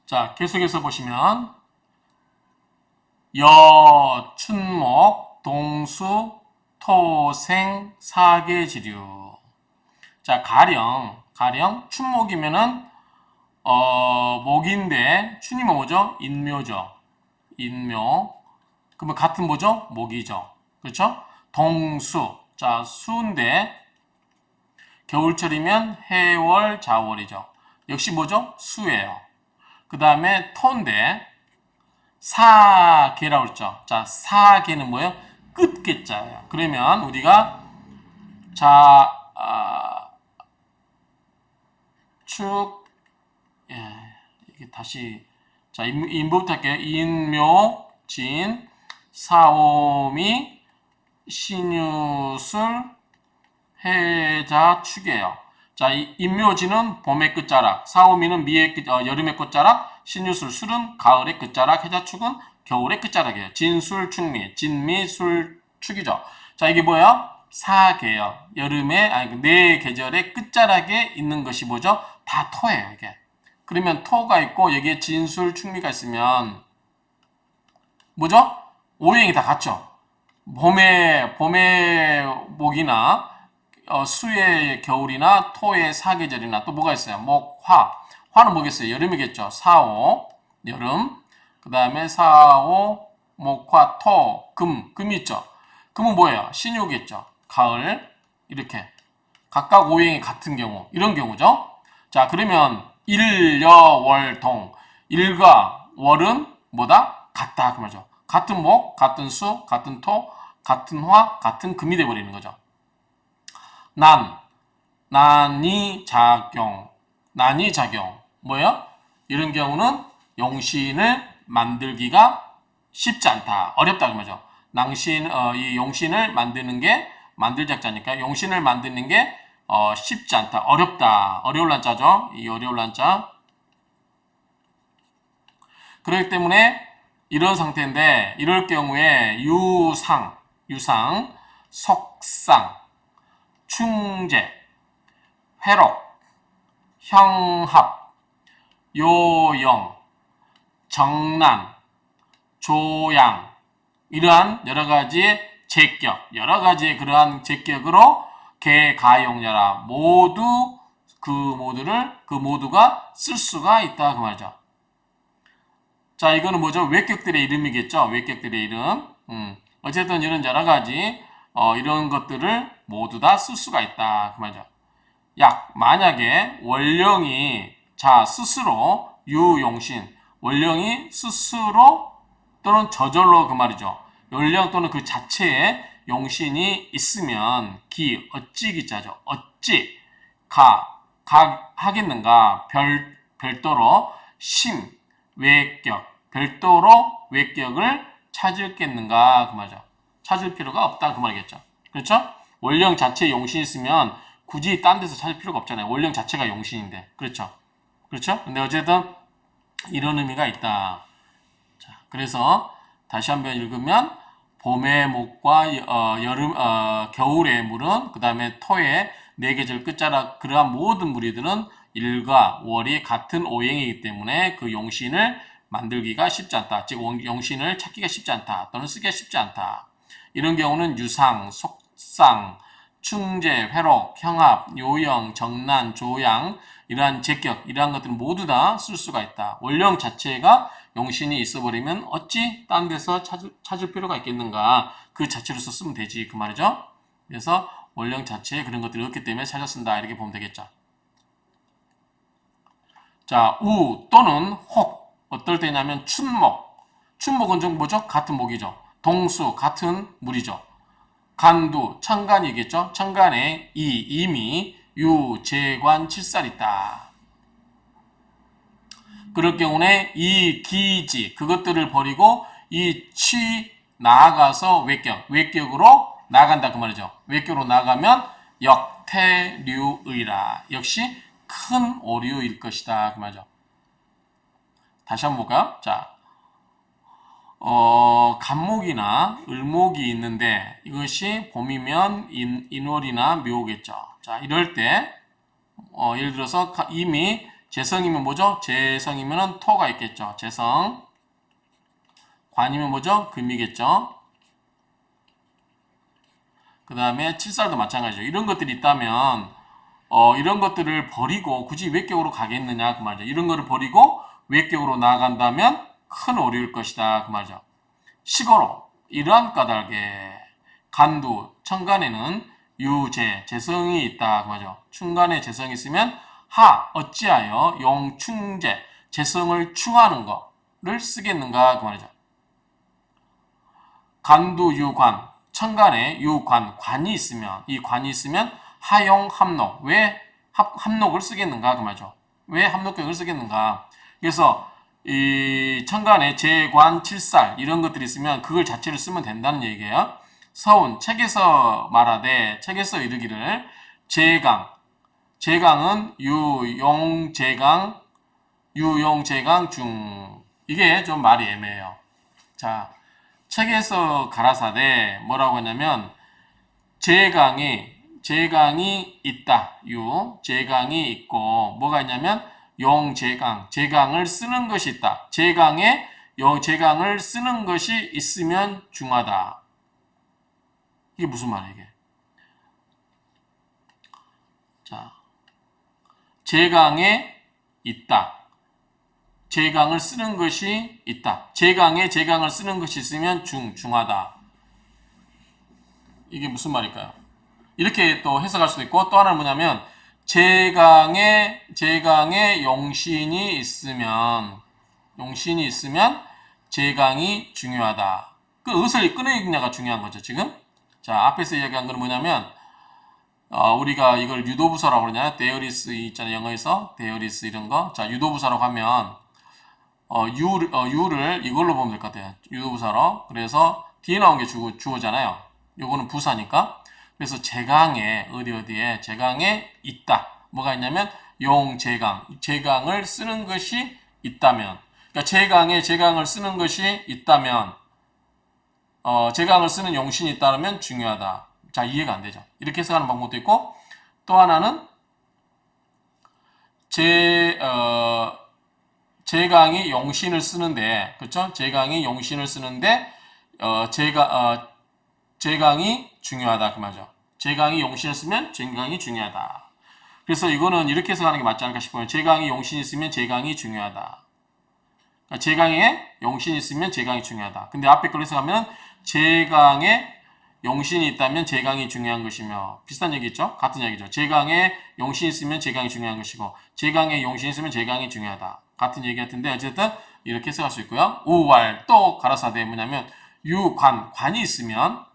자, 계속해서 보시면 여, 춘목, 동수, 토생, 사계지류. 자, 가령 춘목이면은 목인데 춘이 뭐죠? 인묘죠. 인묘. 그러면 같은 뭐죠? 목이죠. 그렇죠? 동수. 자, 수인데 겨울철이면 해월, 자월이죠. 역시 뭐죠? 수예요. 그 다음에 토인데 사계라고 했죠. 자, 사계는 뭐예요? 끝계자예요. 그러면 우리가 자, 축, 이게 다시 자, 인부부터 할게요. 인묘, 진, 사오미, 신유술, 해자, 축이에요. 자, 인묘진은 봄의 끝자락, 사오미는 여름의 끝자락, 신유술, 술은 가을의 끝자락, 해자축은 겨울의 끝자락이에요. 진술, 축미, 진미, 술, 축이죠. 자, 이게 뭐예요? 사계요. 여름의, 네 계절의 끝자락에 있는 것이 뭐죠? 다 토예요, 이게. 그러면 토가 있고, 여기에 진술, 축미가 있으면, 뭐죠? 오행이 다 같죠? 봄의 목이나, 수의 겨울이나 토의 사계절이나 또 뭐가 있어요? 목, 화. 화는 뭐겠어요? 여름이겠죠. 사오, 여름. 그 다음에 사오, 목, 화, 토, 금. 금이 있죠. 금은 뭐예요? 신유겠죠. 가을. 이렇게. 각각 오행이 같은 경우. 이런 경우죠. 자, 그러면 일, 여, 월, 동. 일과 월은 뭐다? 같다. 그 말이죠. 같은 목, 같은 수, 같은 토, 같은 화, 같은 금이 돼버리는 거죠. 난이 작용. 뭐예요? 이런 경우는 용신을 만들기가 쉽지 않다. 어렵다. 그 말이죠. 이 용신을 만드는 게 만들작자니까 용신을 만드는 게 쉽지 않다. 어렵다. 어려울 난자죠. 이 어려울 난자. 그렇기 때문에 이런 상태인데 이럴 경우에 유상, 속상, 충제, 회록, 형합, 요영, 정난, 조양 이러한 여러 가지의 제격, 여러 가지의 그러한 제격으로 개가용녀라 모두 그 모두가 쓸 수가 있다 그 말이죠. 자, 이거는 뭐죠? 외격들의 이름이겠죠. 외격들의 이름. 어쨌든 이런 여러 가지 이런 것들을 모두 다 쓸 수가 있다 그 말이죠. 만약에 원령이 스스로 유용신 원령이 스스로 또는 저절로 그 말이죠. 원령 또는 그 자체에 용신이 있으면 어찌 기자죠. 어찌 하겠는가 별도로 외격 별도로 외격을 찾을겠는가 그 말이죠. 찾을 필요가 없다 그 말이겠죠. 그렇죠? 원령 자체에 용신이 있으면 굳이 딴 데서 찾을 필요가 없잖아요. 원령 자체가 용신인데. 그렇죠? 근데 어쨌든 이런 의미가 있다. 자, 그래서 다시 한번 읽으면 봄의 목과 겨울의 물은 그 다음에 토의 네 계절 끝자락 그러한 모든 무리들은 일과 월이 같은 오행이기 때문에 그 용신을 만들기가 쉽지 않다. 즉 용신을 찾기가 쉽지 않다. 또는 쓰기가 쉽지 않다. 이런 경우는 유상, 속상, 충제, 회록, 형합, 요영, 정난, 조양 이러한 제격, 이러한 것들은 모두 다 쓸 수가 있다. 원령 자체가 용신이 있어버리면 어찌 딴 데서 찾을 필요가 있겠는가. 그 자체로서 쓰면 되지 그 말이죠. 그래서 원령 자체에 그런 것들이 없기 때문에 찾아 쓴다 이렇게 보면 되겠죠. 자, 우 또는 혹 어떨 때냐면 춘목은 좀 뭐죠? 같은 목이죠. 동수 같은 물이죠. 간두 천간이겠죠. 천간에 이미 유재관 칠살 있다. 그럴 경우에 이 기지 그것들을 버리고 이 취 나아가서 외격으로 나간다 그 말이죠. 외격으로 나가면 역태류의라 역시 큰 오류일 것이다 그 말이죠. 다시 한번 볼까요? 자, 간목이나 을목이 있는데 이것이 봄이면 인월이나 묘겠죠. 자, 이럴 때 예를 들어서 이미 재성이면 뭐죠? 재성이면은 토가 있겠죠. 재성. 관이면 뭐죠? 금이겠죠. 그 다음에 칠살도 마찬가지죠. 이런 것들이 있다면 이런 것들을 버리고 굳이 외격으로 가겠느냐 그 말이죠. 이런 거를 버리고 외격으로 나아간다면 큰 오류일 것이다 그 말이죠. 시고로 이러한 까닭에 간두 청간에는 유재 재성이 있다 그 말이죠. 충간에 재성이 있으면 하 어찌하여 용충재 재성을 충하는 거를 쓰겠는가 그 말이죠. 간두 유관 천간에 유관 관이 있으면 이 관이 있으면 하용 합록 왜 합록을 쓰겠는가 그 말이죠. 왜 합록격을 쓰겠는가. 그래서 이 천간에 재관 칠살 이런 것들이 있으면 그걸 자체를 쓰면 된다는 얘기예요. 서운 책에서 말하되 책에서 이르기를 재강은 유용재강 중 이게 좀 말이 애매해요. 자 책에서 가라사대 뭐라고 하냐면 재강이 있다. 재강이 있고 뭐가 있냐면 재강을 쓰는 것이 있다. 재강을 쓰는 것이 있으면 중하다. 이게 무슨 말이야 이게? 자, 재강에 있다. 재강을 쓰는 것이 있다. 재강을 쓰는 것이 있으면 중하다. 이게 무슨 말일까요? 이렇게 또 해석할 수도 있고 또 하나는 뭐냐면 재강에 용신이 있으면 재강이 중요하다. 그 의을 끊어내느냐가 중요한 거죠 지금. 자 앞에서 이야기한 거는 뭐냐면 우리가 이걸 유도부사라고 그러냐. 데어리스 있잖아요 영어에서 데어리스 이런 거. 자 유도부사라고 하면 유를 이걸로 보면 될 것 같아요. 유도부사로. 그래서 뒤에 나온 게 주어잖아요. 요거는 부사니까. 그래서 재강에 어디에 재강에 있다. 뭐가 있냐면 재강을 쓰는 것이 있다면. 그러니까 재강을 쓰는 것이 있다면 재강을 쓰는 용신이 있다면 중요하다. 자 이해가 안 되죠. 이렇게 해석하는 방법도 있고 또 하나는 재강이 용신을 쓰는데, 그렇죠? 재강이 용신을 쓰는데 재강이 중요하다 그 말이죠. 재강이 용신을 쓰면 재강이 중요하다. 그래서 이거는 이렇게 해석하는 게 맞지 않을까 싶어요. 재강이 용신이 있으면 재강이 중요하다. 그러니까 재강에 용신이 있으면 재강이 중요하다. 근데 앞에 걸 해석하면 재강에 용신이 있다면 재강이 중요한 것이며 비슷한 얘기 있죠? 같은 얘기죠. 재강에 용신이 있으면 재강이 중요한 것이고 재강에 용신이 있으면 재강이 중요하다. 같은 얘기 같은데 어쨌든 이렇게 해석할 수 있고요. 우왈 또 가라사대 뭐냐면 관이 있으면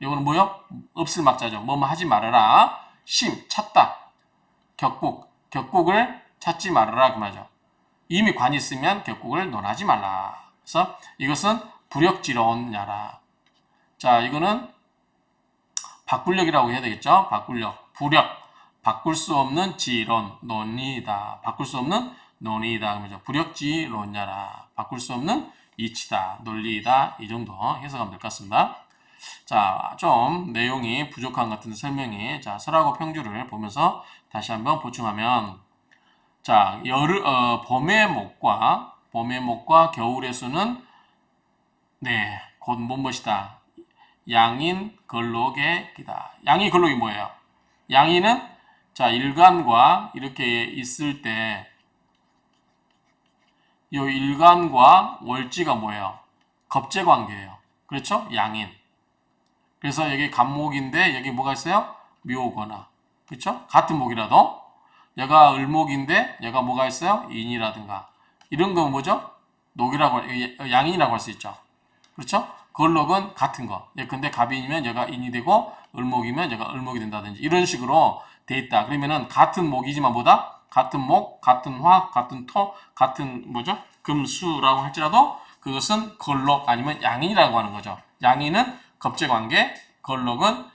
이거는 뭐요? 없을 막자죠. 뭐뭐 하지 말아라. 찾다. 격국을 찾지 말아라 그 말이죠. 이미 관이 있으면 격국을 논하지 말라. 그래서 이것은 불역지론야라. 자 이거는 바꿀력이라고 해야 되겠죠. 바꿀 수 없는 지론 논의다. 바꿀 수 없는 논의다. 그러죠. 불역지론야라. 바꿀 수 없는 이치다. 논리이다. 이 정도 해석하면 될 것 같습니다. 자, 좀 내용이 부족한 것 같은데 설명이. 자, 설하고 평주를 보면서 다시 한번 보충하면 자, 봄의 목과 겨울의 수는 곧 무엇이다. 양인 걸록의 기다. 양이 걸록이 뭐예요? 양인은 자, 일간과 이렇게 있을 때 이 일간과 월지가 뭐예요? 겁제 관계예요. 그렇죠? 양인. 그래서 여기 간목인데 여기 뭐가 있어요? 묘거나. 그렇죠? 같은 목이라도 얘가 을목인데 얘가 뭐가 있어요? 인이라든가. 이런 건 뭐죠? 양인이라고 할 수 있죠. 그렇죠? 걸록은 같은 거. 근데 갑인이면 얘가 인이 되고 을목이면 얘가 을목이 된다든지 이런 식으로 돼 있다. 그러면은 같은 목이지만 뭐다? 같은 목, 같은 화, 같은 토, 같은 뭐죠? 금수라고 할지라도 그것은 걸록 아니면 양인이라고 하는 거죠. 양인은 겁제관계, 걸록은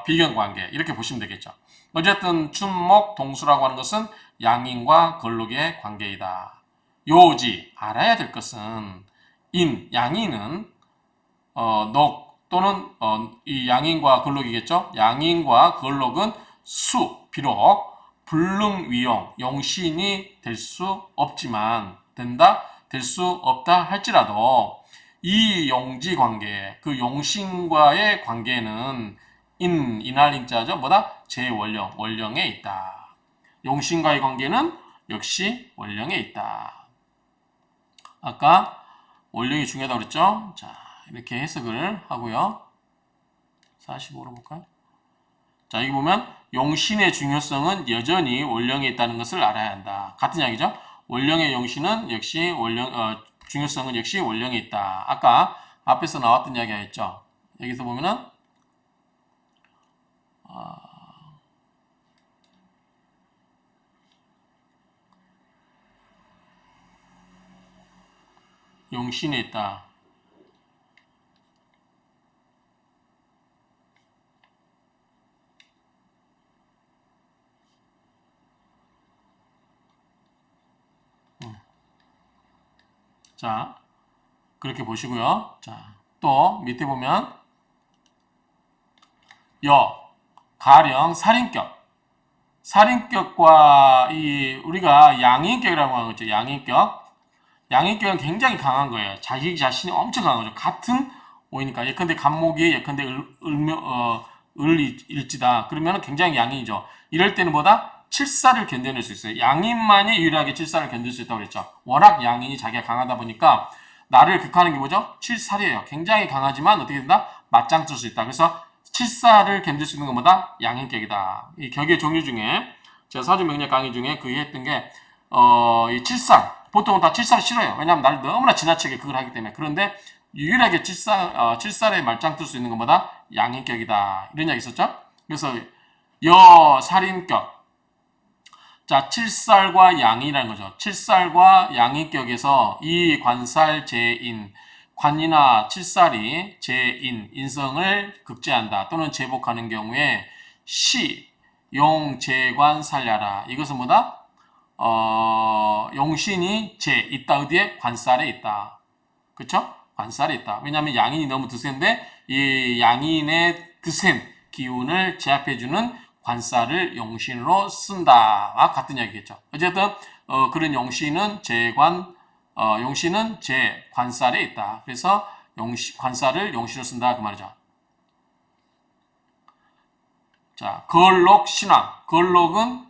비견관계 이렇게 보시면 되겠죠. 어쨌든 춘목, 동수라고 하는 것은 양인과 걸록의 관계이다. 요지 알아야 될 것은 양인은 녹 또는 이 양인과 걸록이겠죠. 양인과 걸록은 비록 불능위용, 용신이 될 수 없지만 된다, 될 수 없다 할지라도 이 용지 관계, 그 용신과의 관계는 인할인자죠. 뭐다? 제원령, 원령에 있다. 용신과의 관계는 역시 원령에 있다. 아까 원령이 중요하다고 그랬죠? 자, 이렇게 해석을 하고요. 45로 볼까요? 자, 여기 보면 용신의 중요성은 여전히 원령에 있다는 것을 알아야 한다. 같은 이야기죠? 원령의 용신은 역시 중요성은 역시 원령에 있다. 아까 앞에서 나왔던 이야기가 있죠? 여기서 보면은 용신에 있다. 자, 그렇게 보시고요. 자, 또 밑에 보면 가령 살인격. 살인격과 우리가 양인격이라고 하는 거죠. 양인격. 양인격은 굉장히 강한 거예요. 자기 자신이 엄청 강한 거죠. 같은 오이니까 예컨대 간목이 예컨대 을일지다. 그러면 굉장히 양인이죠. 이럴 때는 뭐다? 칠사를 견뎌낼 수 있어요. 양인만이 유일하게 칠사를 견딜 수 있다고 그랬죠. 워낙 양인이 자기가 강하다 보니까 나를 극하는 게 뭐죠? 칠살이에요. 굉장히 강하지만 어떻게 된다? 맞짱 뜰 수 있다. 그래서 칠사를 견딜 수 있는 것보다 양인격이다. 이 격의 종류 중에 제가 사주명리학 강의 중에 그 했던 게 이 칠살, 보통은 다 칠살을 싫어요. 왜냐하면 나를 너무나 지나치게 그걸 하기 때문에. 그런데 유일하게 칠살에 말짱 뜰 수 있는 것보다 양인격이다. 이런 이야기 있었죠? 그래서 살인격. 자, 칠살과 양이라는 거죠. 칠살과 양인격에서 이 관살제인, 관이나 칠살이 제인, 인성을 극제한다 또는 제복하는 경우에 용제관 살려라. 이것은 뭐다? 용신이 있다. 어디에? 관살에 있다. 그쵸? 관살에 있다. 왜냐하면 양인이 너무 드센데 이 양인의 드센 기운을 제압해주는 관살을 용신으로 쓴다와 같은 이야기겠죠. 어쨌든 그런 용신은 용신은 관살에 있다. 그래서 관살을 용신으로 쓴다 그 말이죠. 자, 걸록 신왕. 걸록은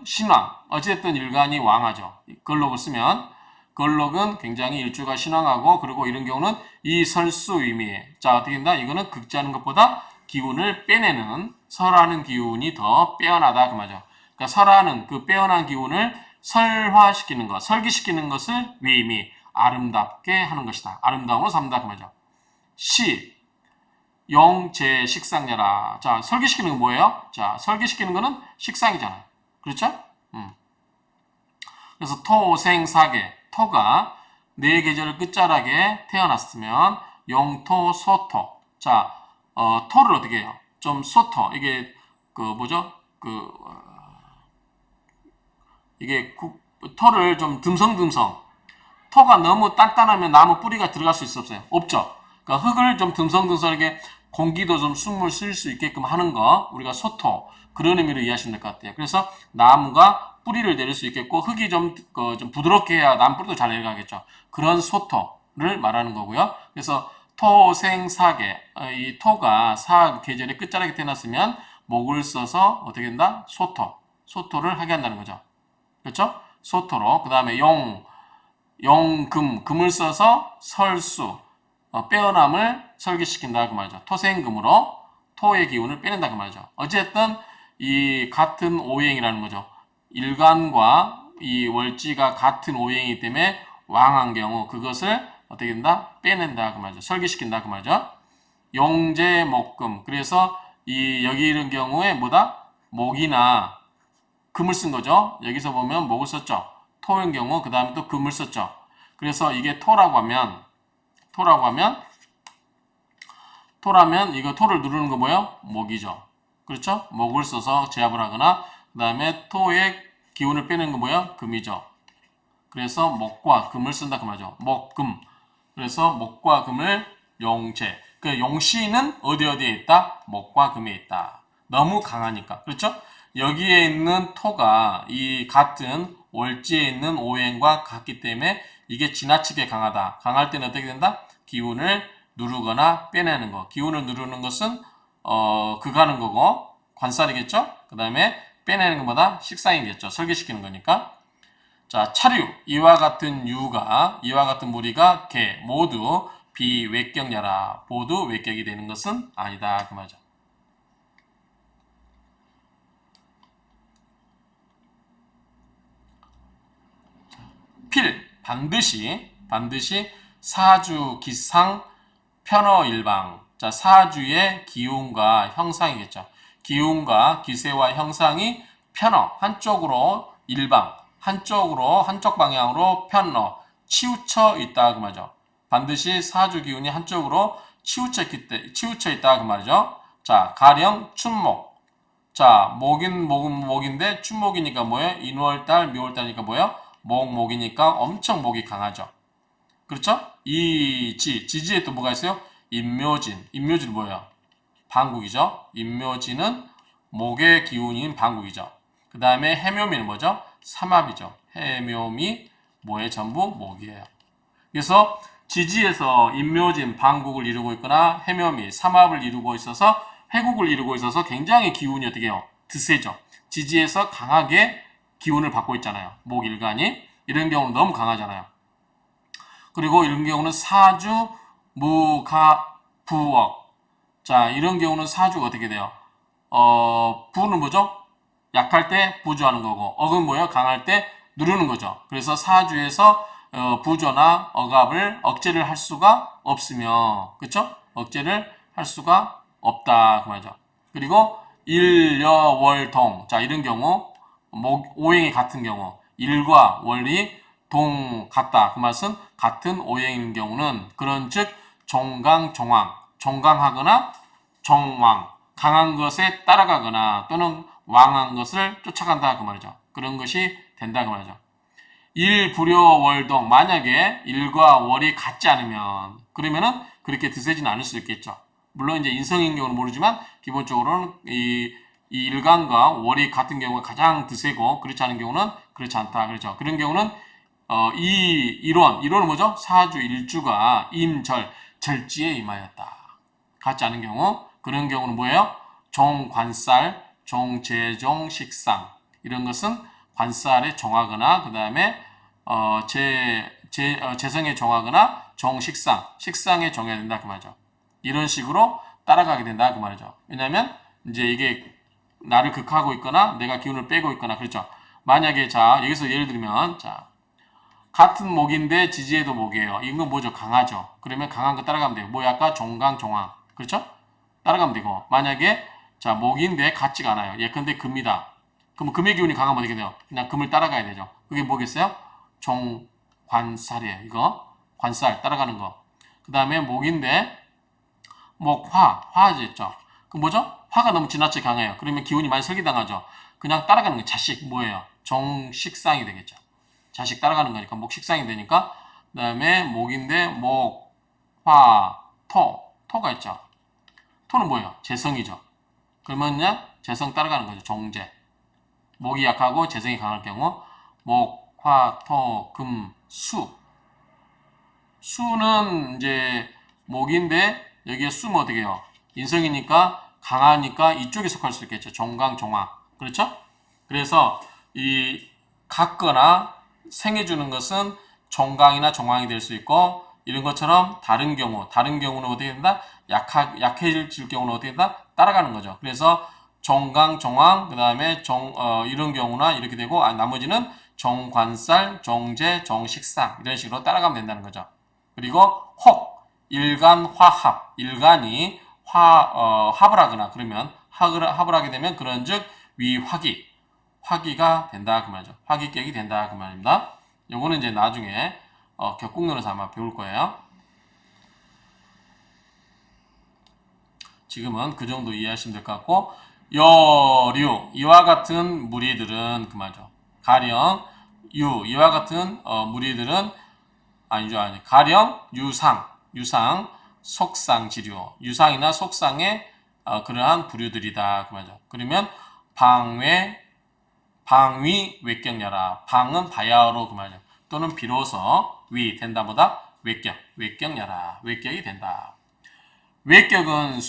신왕. 어쨌든 일간이 왕하죠. 걸록을 쓰면 걸록은 굉장히 일주가 신왕하고 그리고 이런 경우는 이 설수위미에. 자, 어떻게 된다? 이거는 극제하는 것보다 기운을 빼내는 설하는 기운이 더 빼어나다 그 말이죠. 그러니까 설하는 그 빼어난 기운을 설화시키는 것, 설기시키는 것을 위미, 아름답게 하는 것이다. 아름다움으로 삼다 그 말이죠. 용제 식상여라. 자, 설기시키는 건 뭐예요? 자, 설기시키는 거는 식상이잖아. 그렇죠? 그래서 토생사계, 토가 네 계절을 끝자락에 태어났으면 용토소토. 자, 토를 어떻게 해요? 좀 소토. 이게 이게 토를 좀 듬성듬성. 토가 너무 단단하면 나무 뿌리가 들어갈 수 있어 없어요? 없죠. 그러니까 흙을 좀 듬성듬성하게 공기도 좀 숨을 쉴 수 있게끔 하는 거 우리가 소토 그런 의미로 이해하시면 될 것 같아요. 그래서 나무가 뿌리를 내릴 수 있겠고 흙이 좀 부드럽게 해야 나무 뿌리도 잘 내려가겠죠. 그런 소토를 말하는 거고요. 그래서 토생사계 이 토가 사 계절의 끝자락에 태어났으면 목을 써서 어떻게 된다? 소토를 하게 한다는 거죠. 그렇죠? 소토로 그 다음에 금을 써서 설수 빼어남을 설계시킨다 그 말이죠. 토생금으로 토의 기운을 빼낸다 그 말이죠. 어쨌든 이 같은 오행이라는 거죠. 일간과 이 월지가 같은 오행이기 때문에 왕한 경우 그것을 어떻게 된다? 빼낸다 그 말이죠. 설계시킨다 그 말이죠. 용제목금. 그래서 여기 이런 경우에 뭐다? 목이나 금을 쓴 거죠. 여기서 보면 목을 썼죠. 토인 경우 그 다음에 또 금을 썼죠. 그래서 이게 토라면 이거 토를 누르는 거 뭐예요? 목이죠. 그렇죠? 목을 써서 제압을 하거나 그 다음에 토의 기운을 빼는 거 뭐예요? 금이죠. 그래서 목과 금을 쓴다 그 말이죠. 목금. 그래서 목과 금을 용제. 그 용신은 어디에 있다? 목과 금에 있다. 너무 강하니까. 그렇죠? 여기에 있는 토가 이 같은 월지에 있는 오행과 같기 때문에 이게 지나치게 강하다. 강할 때는 어떻게 된다? 기운을 누르거나 빼내는 거. 기운을 누르는 것은 극하는 거고 관살이겠죠? 그 다음에 빼내는 것보다 식상이겠죠. 설계시키는 거니까. 자, 차류. 이와 같은 무리가 개 모두 비외격야라. 모두 외격이 되는 것은 아니다. 그 말이죠. 필. 반드시 사주 기상 편어일방. 자, 사주의 기운과 형상이겠죠. 기운과 기세와 형상이 편어, 한쪽으로 일방, 한쪽 방향으로 편어, 치우쳐 있다 그 말이죠. 반드시 사주 기운이 한쪽으로 치우쳐 있다 그 말이죠. 자, 가령 춘목. 자, 목인데 춘목이니까 뭐예요? 인월달, 미월달이니까 뭐예요? 목이니까 엄청 목이 강하죠. 그렇죠? 지지에 또 뭐가 있어요? 임묘진. 임묘진은 뭐예요? 방국이죠. 임묘진은 목의 기운인 방국이죠. 그 다음에 해묘미는 뭐죠? 삼합이죠. 해묘미 뭐의 전부 목이에요. 그래서 지지에서 임묘진, 방국을 이루고 있거나 해묘미, 삼합을 이루고 있어서 해국을 이루고 있어서 굉장히 기운이 어떻게 해요? 드세죠. 지지에서 강하게 기운을 받고 있잖아요. 목일간이. 이런 경우는 너무 강하잖아요. 그리고 이런 경우는 사주, 무가, 부억. 자, 이런 경우는 사주가 어떻게 돼요? 부는 뭐죠? 약할 때 부조하는 거고, 억은 뭐예요? 강할 때 누르는 거죠. 그래서 사주에서 부조나 억압을 억제를 할 수가 없으며, 그쵸? 억제를 할 수가 없다. 그 말이죠. 그리고 일여월동. 자, 이런 경우, 오행이 같은 경우, 일과 월이 같다. 그 말은 같은 오행인 경우는 그런즉 종강종왕, 종강하거나 종왕, 강한 것에 따라가거나 또는 왕한 것을 쫓아간다 그 말이죠. 그런 것이 된다 그 말이죠. 일불효월동, 만약에 일과 월이 같지 않으면 그러면은 그렇게 드세지는 않을 수 있겠죠. 물론 이제 인성인 경우는 모르지만 기본적으로는 이 일간과 월이 같은 경우가 가장 드세고 그렇지 않은 경우는 그렇지 않다. 그렇죠. 그런 경우는 이론은 뭐죠? 사주 일주가 절지에 임하였다. 같지 않은 경우, 그런 경우는 뭐예요? 종관살, 종재종, 식상. 이런 것은 관살에 종하거나, 그 다음에, 재성에 종하거나, 종식상, 식상에 종해야 된다. 그 말이죠. 이런 식으로 따라가게 된다. 그 말이죠. 왜냐면, 이제 이게 나를 극하고 있거나, 내가 기운을 빼고 있거나, 그렇죠. 만약에, 자, 여기서 예를 들면, 자, 같은 목인데 지지에도 목이에요. 이건 뭐죠? 강하죠. 그러면 강한 거 따라가면 돼요. 뭐 아까 종강, 종황. 그렇죠? 따라가면 되고. 만약에 자 목인데 같지가 않아요. 예컨대 금이다. 그럼 금의 기운이 강하면 어떻게 돼요? 그냥 금을 따라가야 되죠. 그게 뭐겠어요? 종관살이에요. 이거 관살 따라가는 거. 그 다음에 목인데 화죠. 그 뭐죠? 화가 너무 지나치게 강해요. 그러면 기운이 많이 설기당하죠. 그냥 따라가는 거 자식 뭐예요? 종식상이 되겠죠. 자식 따라가는 거니까 목식상이 되니까 그 다음에 목인데 목, 화, 토가 있죠. 토는 뭐예요? 재성이죠. 그러면요 재성 따라가는 거죠. 종재. 목이 약하고 재성이 강할 경우 목, 화, 토, 금, 수는 이제 목인데 여기에 수면 어떻게 해요? 인성이니까 강하니까 이쪽에 속할 수 있겠죠. 종강, 종화. 그렇죠? 그래서 이 같거나 생해주는 것은 종강이나 종황이 될 수 있고 이런 것처럼 다른 경우는 어떻게 된다? 약해질 경우는 어떻게 된다? 따라가는 거죠. 그래서 종강, 종황, 그 다음에 이런 경우나 이렇게 되고 나머지는 종관살, 종재, 종식상 이런 식으로 따라가면 된다는 거죠. 그리고 일간, 화합. 일간이 합을 하거나 그러면 합을 하게 되면 그런즉 화기가 된다 그 말이죠. 화기격이 된다 그 말입니다. 요거는 이제 나중에 격국론에서 아마 배울 거예요. 지금은 그 정도 이해하시면 될 것 같고 여류 이와 같은 무리들은 그 말이죠. 가령 이와 같은 무리들은 가령 유상 속상지류 유상이나 속상의 그러한 부류들이다 그 말이죠. 그러면 방위 외격녀라. 방은 바야흐로 그 말이죠. 또는 비로소 위 된다보다 외격녀라. 외격이 된다. 외격은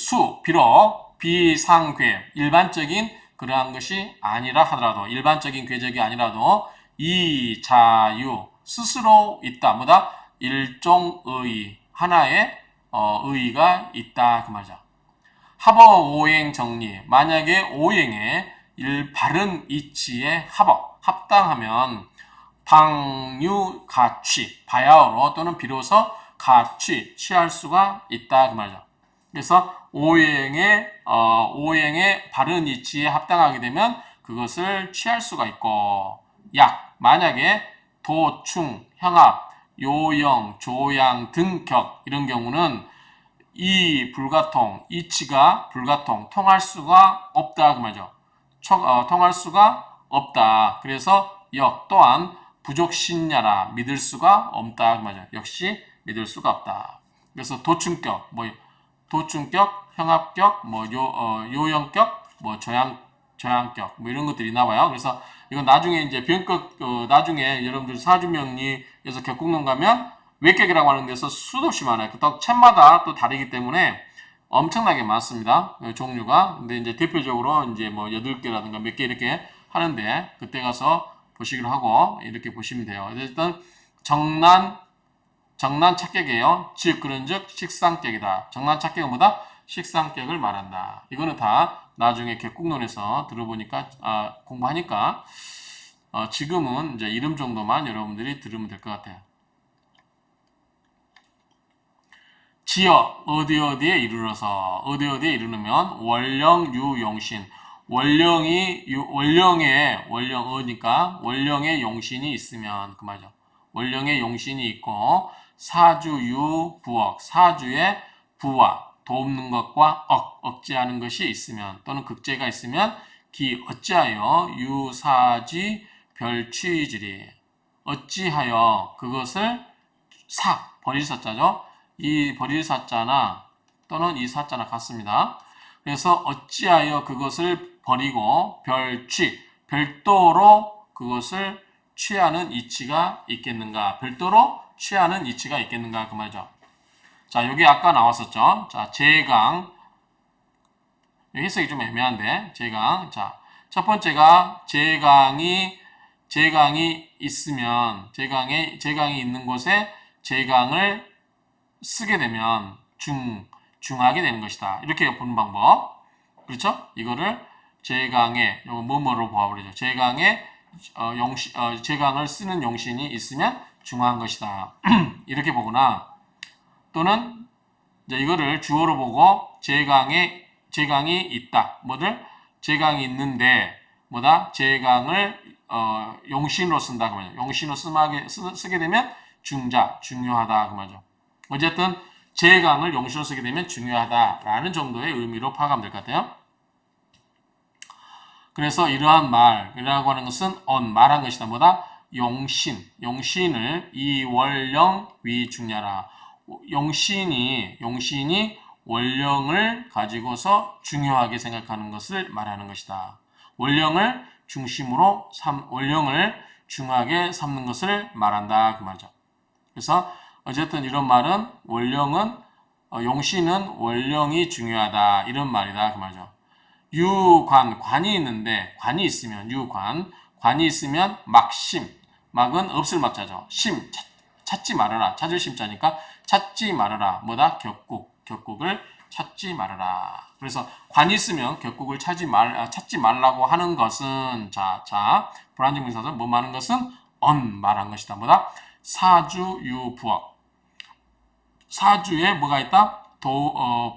비록 비상괴 일반적인 그러한 것이 아니라 하더라도 일반적인 궤적이 아니라도 이 자유 스스로 있다. 일종의 하나의 의의가 있다 그 말이죠. 합어 오행 정리. 만약에 오행의 바른 이치에 합당하면 방유 가취 바야흐로 또는 비로소 취할 수가 있다 그 말이죠. 그래서 오행의 바른 이치에 합당하게 되면 그것을 취할 수가 있고 만약에 도충, 형합, 요영, 조양, 등격 이런 경우는 이치가 불가통, 통할 수가 없다 그 말이죠. 통할 수가 없다. 그래서 또한 부족신야라 믿을 수가 없다 그 말이죠. 역시 믿을 수가 없다. 그래서 도충격, 형합격, 요형격, 조양격, 이런 것들이 나와요. 그래서 이건 나중에 이제 나중에 여러분들 사주명리에서 격국론 가면 외격이라고 하는 데서 수도 없이 많아요. 또 책마다 또 다르기 때문에 엄청나게 많습니다. 종류가. 근데 이제 대표적으로 이제 8개라든가 몇 개 이렇게 하는데 그때 가서 보시기로 하고 이렇게 보시면 돼요. 일단 정난 착격이에요. 즉 그런즉 식상격이다. 정난 착격은 뭐다? 식상격을 말한다. 이거는 다 나중에 격국론에서 들어보니까 공부하니까 지금은 이제 이름 정도만 여러분들이 들으면 될 것 같아요. 지역 어디에 이르르면 월령 유용신 원령의 용신이 있으면 그 말이죠. 원령의 용신이 있고 사주유 부억 사주의 부와 돕는 것과 억제하는 것이 있으면 또는 극제가 있으면 기 어찌하여 유사지 별취지리 어찌하여 그것을 버릴 사자죠. 이 버릴 사자나 또는 이 사자나 같습니다. 그래서 어찌하여 그것을 버리고 별도로 그것을 취하는 이치가 있겠는가? 별도로 취하는 이치가 있겠는가? 그 말이죠. 자, 여기 아까 나왔었죠. 자, 제강. 해석이 좀 애매한데, 제강. 자, 첫 번째가 제강이 있으면, 제강이 있는 곳에 제강을 쓰게 되면 중하게 되는 것이다. 이렇게 보는 방법. 그렇죠? 이거를 제강에, 뭐뭐로 보아버리죠. 제강에, 제강을 쓰는 용신이 있으면 중한 것이다. 이렇게 보거나, 또는, 이제 이거를 주어로 보고, 제강이 있다. 제강이 있는데, 제강을, 용신으로 쓴다. 그 말이죠. 용신으로 쓰게 되면 중요하다. 그 말이죠. 어쨌든, 제강을 용신으로 쓰게 되면 중요하다라는 정도의 의미로 파악하면 될 것 같아요. 그래서 이러한 말이라고 하는 것은 말한 것이다. 용신을 이월령 위중야라. 용신이 원령을 가지고서 중요하게 생각하는 것을 말하는 것이다. 원령을 중하게 삼는 것을 말한다. 그 말이죠. 그래서 어쨌든 이런 말은 용신은 원령이 중요하다. 이런 말이다. 그 말이죠. 관이 있는데, 관이 있으면 막은 없을 막자죠. 찾지 말아라. 찾을 심자니까 찾지 말아라. 격국을 찾지 말아라. 그래서 관이 있으면 격국을 찾지 말라고 하는 것은 불안정 명사에서 말하는 것은 말한 것이다. 사주유부억. 사주에 뭐가 있다?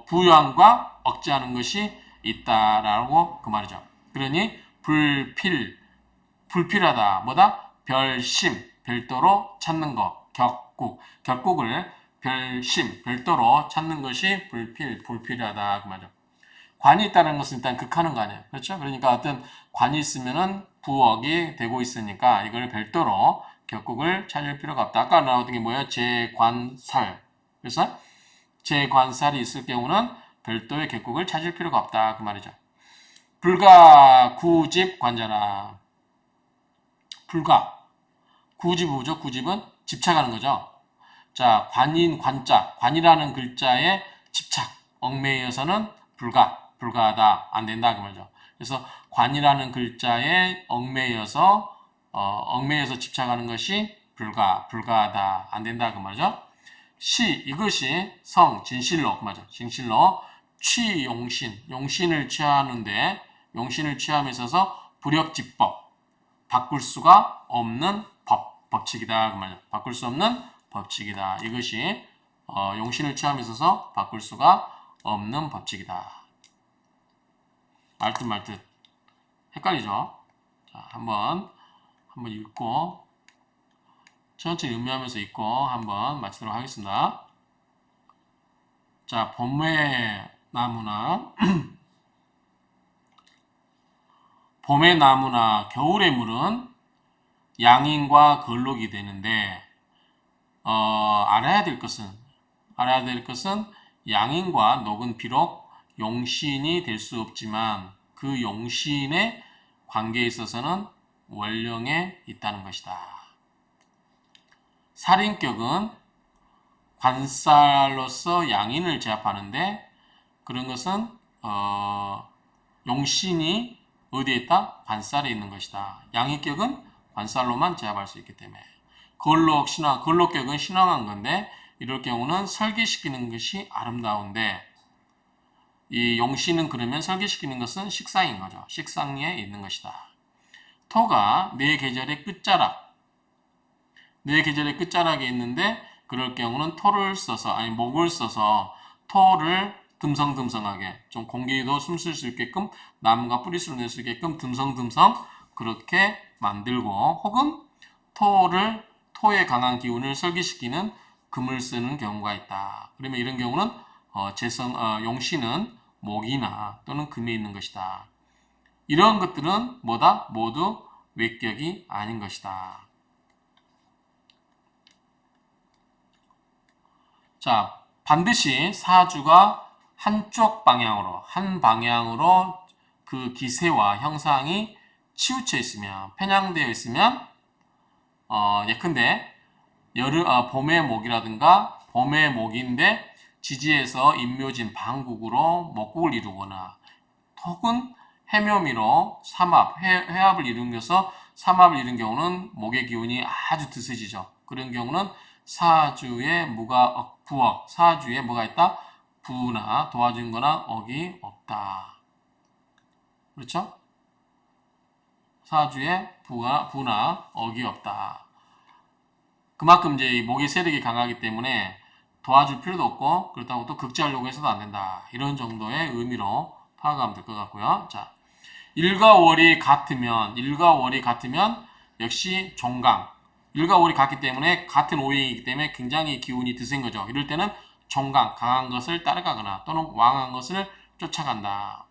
부양과 억제하는 것이 있다라고 그 말이죠. 그러니 불필하다. 별도로 찾는 것. 격국을 별도로 찾는 것이 불필하다. 그 말이죠. 관이 있다는 것은 일단 극하는 거 아니에요. 그렇죠? 그러니까 어떤 관이 있으면은 부억이 되고 있으니까 이걸 별도로 격국을 찾을 필요가 없다. 아까 나왔던 게 뭐예요? 제관살. 그래서 제관살이 있을 경우는 별도의 격국을 찾을 필요가 없다. 그 말이죠. 불가 구집 관자라. 불가. 구집은 뭐죠? 구집은 집착하는 거죠. 자, 관인, 관자. 관이라는 글자에 집착. 얽매여서는 불가하다. 안 된다. 그 말이죠. 그래서 관이라는 글자에 얽매여서 집착하는 것이 불가하다. 안 된다. 그 말이죠. 이것이 진실로. 그 말이죠. 진실로. 용신을 취하는데, 용신을 취함에 있어서 불역지법. 바꿀 수가 없는 법칙이다. 그 말이죠. 바꿀 수 없는 법칙이다. 이것이 용신을 취함에 있어서 바꿀 수가 없는 법칙이다. 말뜻 헷갈리죠? 자, 한번 읽고 천천히 음미하면서 읽고 한번 마치도록 하겠습니다. 자, 봄의 나무나 봄의 나무나 겨울의 물은 양인과 걸록이 되는데 알아야 될 것은 양인과 녹은 비록 용신이 될 수 없지만 그 용신의 관계에 있어서는 원령에 있다는 것이다. 살인격은 관살로서 양인을 제압하는데 그런 것은 용신이 어디에 있다? 관살에 있는 것이다. 양인격은 관살로만 제압할 수 있기 때문에 걸록격은 신앙한 건데 이럴 경우는 설계시키는 것이 아름다운데 이 용신은 그러면 설계시키는 것은 식상인 거죠. 식상에 있는 것이다. 토가 네 계절의 끝자락에 있는데 그럴 경우는 목을 써서 토를 듬성듬성하게 좀 공기도 숨쉴 수 있게끔 나무가 뿌리수를 낼 수 있게끔 듬성듬성 그렇게 만들고 혹은 토의 강한 기운을 설계시키는 금을 쓰는 경우가 있다. 그러면 이런 경우는 용신은 목이나 또는 금에 있는 것이다. 이런 것들은 모두 외격이 아닌 것이다. 자, 반드시 사주가 한 방향으로 그 기세와 형상이 치우쳐 있으면, 편향되어 있으면, 예컨대, 봄의 목이라든가, 봄의 목인데, 지지에서 인묘진 방국으로 목국을 이루거나, 혹은 해묘미로 회합을 이루면서 삼합을 이룬 경우는 목의 기운이 아주 드세지죠. 그런 경우는 사주에 사주에 뭐가 있다? 부나 도와준 거나 억이 없다. 그렇죠? 사주에 부나 억이 없다. 그만큼 이제 목의 세력이 강하기 때문에 도와줄 필요도 없고 그렇다고 또 극지하려고 해서도 안 된다. 이런 정도의 의미로 파악하면 될 것 같고요. 자, 일과 월이 같으면 역시 종강. 일과 월이 같기 때문에 같은 오행이기 때문에 굉장히 기운이 드센 거죠. 이럴 때는 종강, 강한 것을 따라가거나 또는 왕한 것을 쫓아간다.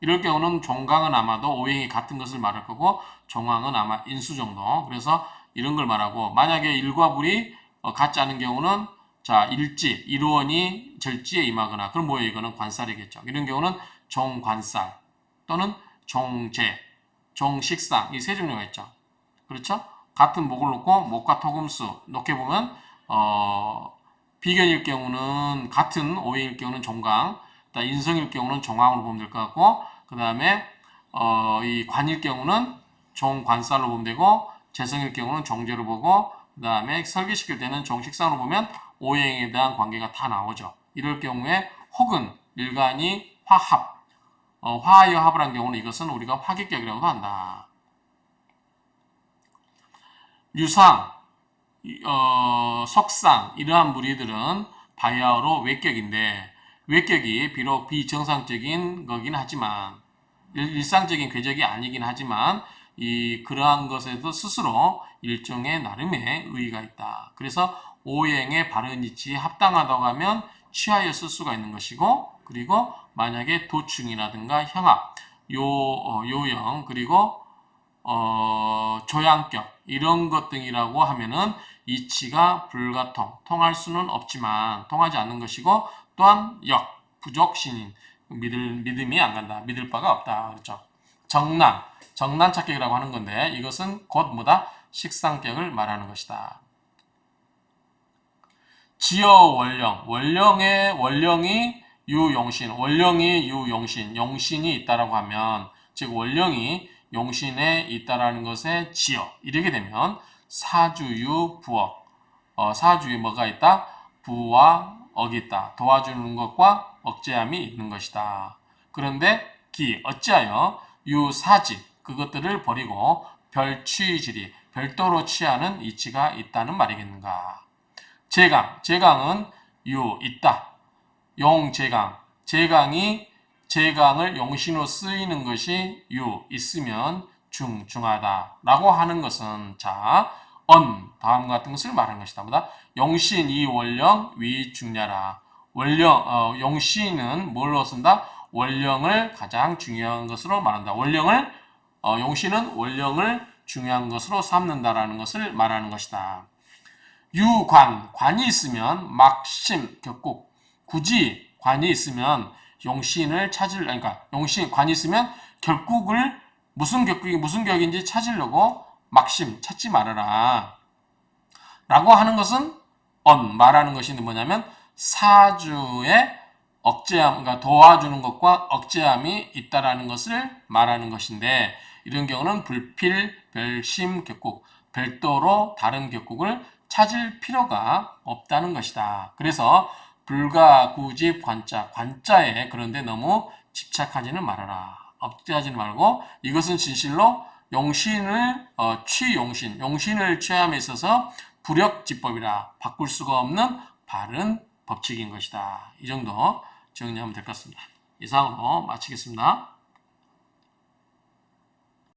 이럴 경우는 종강은 아마도 오행이 같은 것을 말할 거고 종왕은 아마 인수 정도. 그래서 이런 걸 말하고 만약에 일과 불이 같지 않은 경우는 자 일원이 절지에 임하거나 그럼 뭐예요? 이거는 관살이겠죠. 이런 경우는 종관살 또는 종재, 종식상 이 세 종류가 있죠. 그렇죠? 같은 목을 놓고 목과 토금수 놓게 보면 비견일 경우는 같은 오행일 경우는 종강, 인성일 경우는 종왕으로 보면 될 것 같고 그 다음에 이 관일 경우는 종관살로 보면 되고 재성일 경우는 종재로 보고 그 다음에 설계시킬 때는 종식상으로 보면 오행에 대한 관계가 다 나오죠. 이럴 경우에 혹은 일간이 화하여 합을 한 경우는 이것은 우리가 화객격이라고도 한다. 유상, 석상 이러한 무리들은 바야흐로 외격인데 외격이 비록 비정상적인 거긴 하지만 일상적인 궤적이 아니긴 하지만 그러한 것에도 스스로 일종의 나름의 의의가 있다. 그래서 오행의 바른 위치에 합당하다고 하면 취하여 쓸 수가 있는 것이고 그리고 만약에 도충이라든가 형합, 요형 그리고 조양격 이런 것 등이라고 하면은 이치가 불가통, 통할 수는 없지만 통하지 않는 것이고 또한 부족신인 믿음이 안 간다. 믿을 바가 없다. 그렇죠. 정난착격이라고 하는 건데 이것은 곧 뭐다? 식상격을 말하는 것이다. 지어원령, 원령이 유용신, 용신이 있다라고 하면 즉 원령이 용신에 있다라는 것에 지어 이렇게 되면 사주유 부억, 사주에 뭐가 있다? 부와 억이 있다. 도와주는 것과 억제함이 있는 것이다. 그런데 어찌하여 유사지 그것들을 버리고 별취질이 별도로 취하는 이치가 있다는 말이겠는가? 제강은 있다. 제강을 용신으로 쓰이는 것이 있으면 중하다라고 하는 것은 다음과 같은 것을 말하는 것이다. 뭐다? 용신 원령 중냐라. 용신은 뭘로 쓴다? 원령을 가장 중요한 것으로 말한다. 용신은 원령을 중요한 것으로 삼는다라는 것을 말하는 것이다. 관이 있으면 막심, 격국. 굳이 관이 있으면 용신을 관이 있으면 결국을 무슨 격인지 찾으려고 막심, 찾지 말아라. 라고 하는 것은 말하는 것이 뭐냐면 사주의 억제함, 도와주는 것과 억제함이 있다라는 것을 말하는 것인데 이런 경우는 불필, 별심, 격국, 별도로 다른 격국을 찾을 필요가 없다는 것이다. 그래서 불가구집 관자에 그런데 너무 집착하지는 말아라. 억제하지는 말고 이것은 진실로 용신을 용신을 취함에 있어서 불역지법이라 바꿀 수가 없는 바른 법칙인 것이다. 이 정도 정리하면 될 것 같습니다. 이상으로 마치겠습니다.